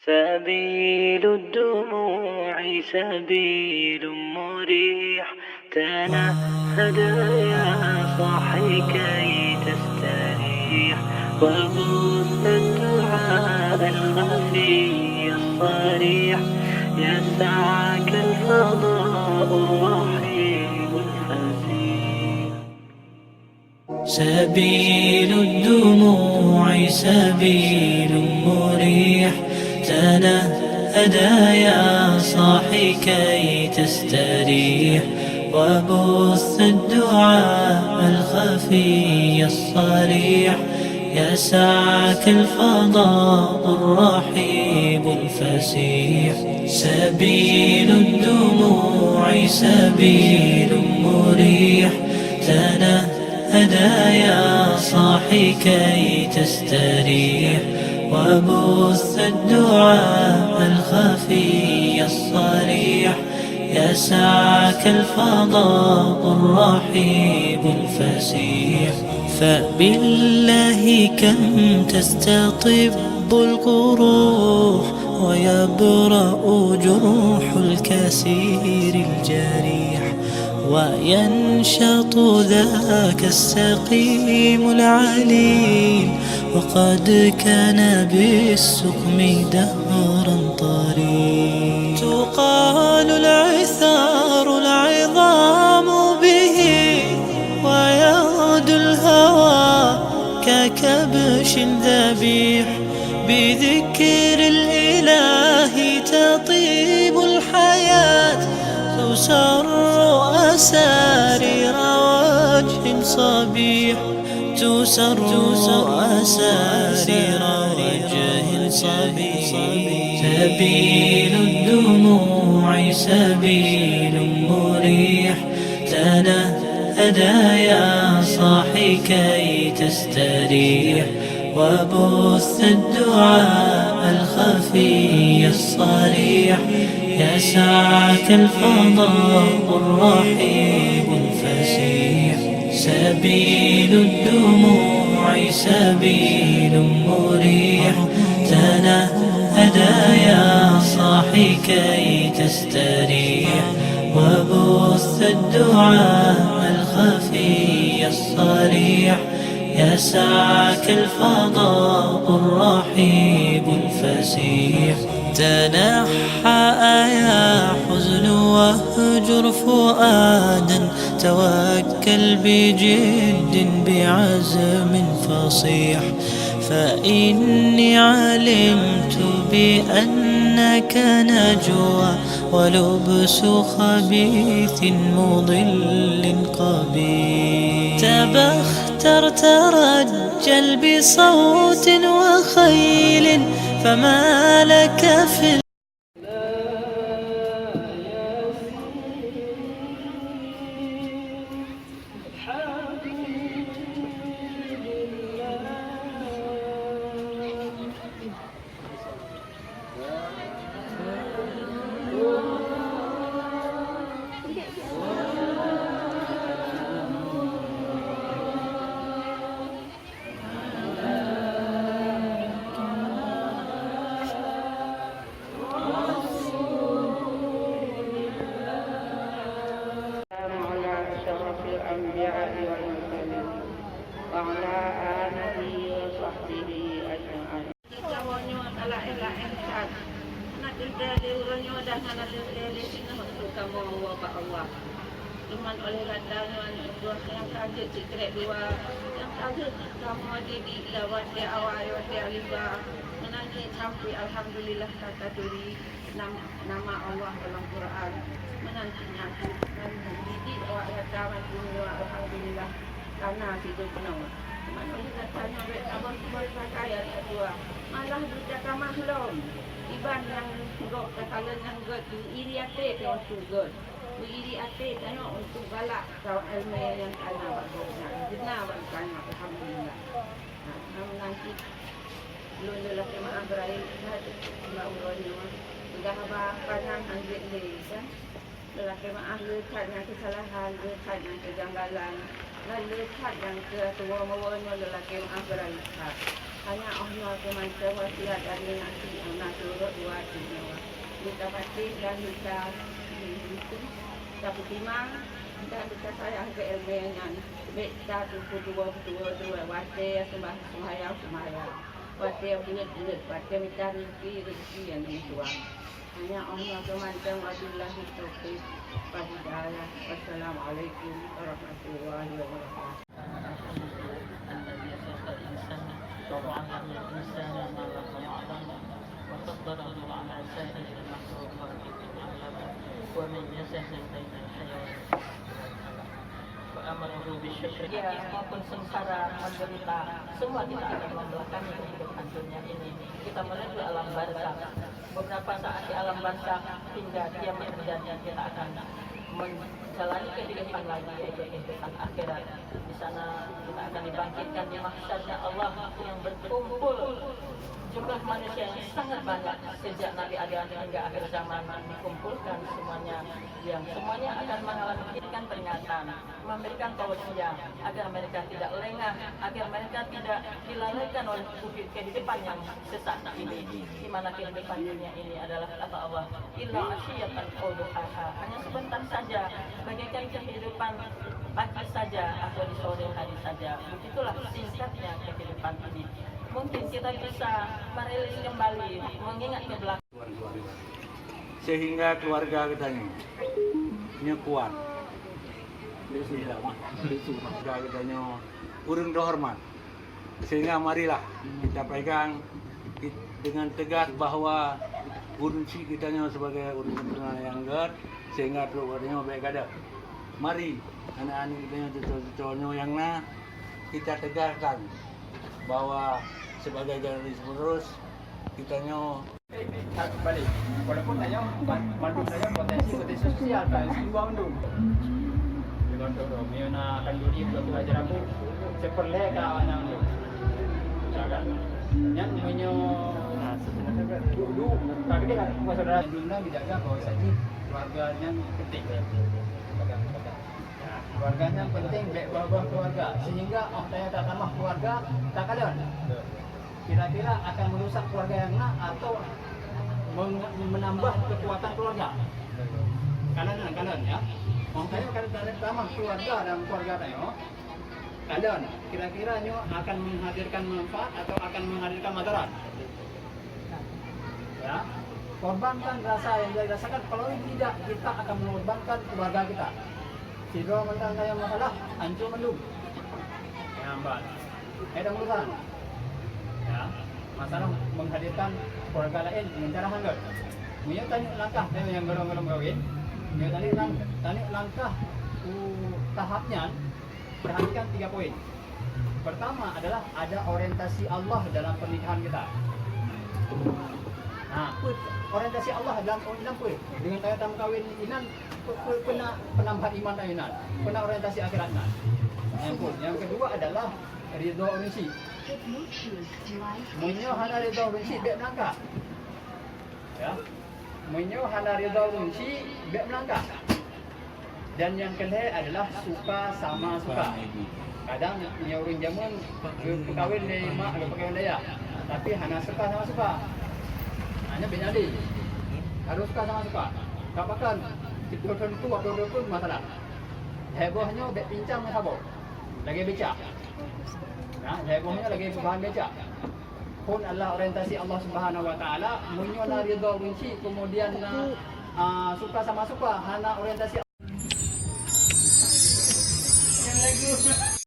سبيل الدموع سبيل مريح، تنهد يا صاحي كي تستريح، وبث الدعاء الخفي الصريح، يسعك الفضاء الرحيم الفسيح. سبيل الدموع سبيل مريح، تنهد يا صاحي كي تستريح، وبث الدعاء الخفي الصريح، يسعك الفضاء الرحيب الفسيح. سبيل الدموع سبيل مريح، تنهد يا صاحي كي تستريح، وبث الدعاء الخفي الصريح، يسعك الفضاء الرحيب الفسيح. فبالله كم تستطب القروح، ويبرأ جروح الكسير الجريح، وينشط ذاك السقيم العليل، وقد كان بالسقم دهرا طريق. تقال العثار العظام به، ويغدو الهوى ككبش ذبيح، بذكر الإله تطيب الحياة، تسر أسارير وجه صبيح، تسر أسارير وجه صبيح. سبيل الدموع سبيل مريح، تنهد يا صاحي كي تستريح، وبث الدعاء الخفي الصريح، يسعك الفضاء الرحيب الفسيح. سبيل الدموع سبيل مريح، تنهد يا صاحي كي تستريح، وبث الدعاء الخفي الصريح، يسعك الفضاء الرحيب الفسيح. تنحى يا حزن واهجر فؤادا، توكل بجد بعزم فصيح، فإني علمت بأنك نجوى، ولبس خبيث مضل قبيح. تبختر ترجل بصوت وخيل، فما لك في الأنبياء والمرسلين وعلى آله وصحبه أجمعين. Iman oleh radanya dua yang kaget secret dua yang kaget kamu ada di lawat dia awal dia riba menangi sampai alhamdulillah kata duri nama Allah dalam Quran menantinya dan didik awak kata dunia alhamdulillah karena hidup penuh. Iman oleh radanya abang berpakaian dua malah bercakap makhluk iban yang gok katalan yang gok iri ate yang sugar iri ate ano untuk balak kau ilmu yang kana bagusnya benar kana alhamdulillah. Nanti lulu laki mak Ibrahim laurnya sudah apa kanan anjing ni kan lelaki mak ahli karena kesalahan karena kejanggalan lalu yang ketua mawanya lelaki mak Ibrahim hanya Allah kemanca wasiat dari nanti anak turut duta batin dan duta itu dapat timang dan duta saya ke LB-nya beta dua wate sembahyang wate bulat wate minta rezeki yang Tuhan hanya Allah kemantang wabillahi taufiq wal hidayah. Wassalamualaikum warahmatullahi wabarakatuh. الذي خلق الإنسان وعلم الإنسان ما لم يعلم وفضله على سائر المخلوقات بالعلم ومن يسهل بين الحيوان فأمره بالشكر maupun sengsara menderita semua kita akan membelakangi kehidupan dunia ini. Kita menuju alam barzakh. Beberapa saat di alam barzakh hingga kiamat terjadi kita akan menjalani kehidupan lagi, yaitu kehidupan akhirat. Di sana kita akan dibangkitkan di mahsyarnya Allah yang berkumpul jumlah manusia yang sangat banyak sejak Nabi Adam hingga akhir zaman dikumpulkan semuanya, yang semuanya akan mengalami peringatan, memberikan tausiah agar mereka tidak lengah, agar mereka tidak dilalaikan oleh kehidupan yang sesat ini, di mana kehidupan dunia ini adalah kata Allah, illa asyiyatan aw duhaha, hanya sebentar saja, bagaikan kehidupan pagi saja atau di sore hari saja. Begitulah singkatnya kehidupan ini. Mungkin kita bisa merilis kembali, mengingat ke belakang. Sehingga keluarga katanya kuat. Keluarga katanya urung terhormat. Sehingga marilah kita pegang dengan tegas bahwa urunsi kitanya sebagai urun keturunan yang ger, sehingga keluarganya baik ada. Mari anak-anak kitanya cucu-cucunya yang kita tegaskan bahwa sebagai garis penerus kitanya balik walaupun saya mandu saya potensi sosial kan dua mandu dengan dorong miona akan duri untuk ajar aku seperle ka anak mandu jangan yang menyo dulu tapi dia kan saudara dulu dijaga bahwa saja keluarganya penting keluarganya penting baik bawah keluarga sehingga saya tak tambah keluarga tak ada kira-kira akan merusak keluarga yang atau menambah kekuatan keluarga kanan ya makanya kalau tak tambah keluarga dan keluarga tayo kanan kira-kira nyo akan menghadirkan manfaat atau akan menghadirkan madarat ya korbankan rasa yang dirasakan kalau tidak kita akan mengorbankan keluarga kita. Sidro mentang kaya masalah, hancur mendung. Ya, Mbak. Ada urusan. Ya, masalah menghadirkan keluarga lain dengan cara hanggar. Punya tanya langkah yang golong-golong kawin. Punya tanya langkah tahapnya. Perhatikan 3 poin. Pertama adalah ada orientasi Allah dalam pernikahan kita. Nah, orientasi Allah dalam poin. Dengan kaya tam kawin inan pernah penambah iman inan, pernah orientasi akhiratnya. Yang kedua adalah ridho unsi. Munyo hana ridho unsi bek melangkah. Ya. Munyo hana ridho unsi bek melangkah. Dan yang kedua adalah suka sama suka. Kadang punya orang zaman kawin dari mak atau kawin daya, tapi hana suka sama suka. Hanya benyali. Harus suka sama suka. Kapakan itu waktu masalah. Hebohnya bek pincang heboh. Lagi becak. Nah, hebohnya lagi bahan becak. Pun adalah orientasi Allah Subhanahu wa taala, munyo na ridho winci kemudian suka sama suka, hana orientasi yang lagi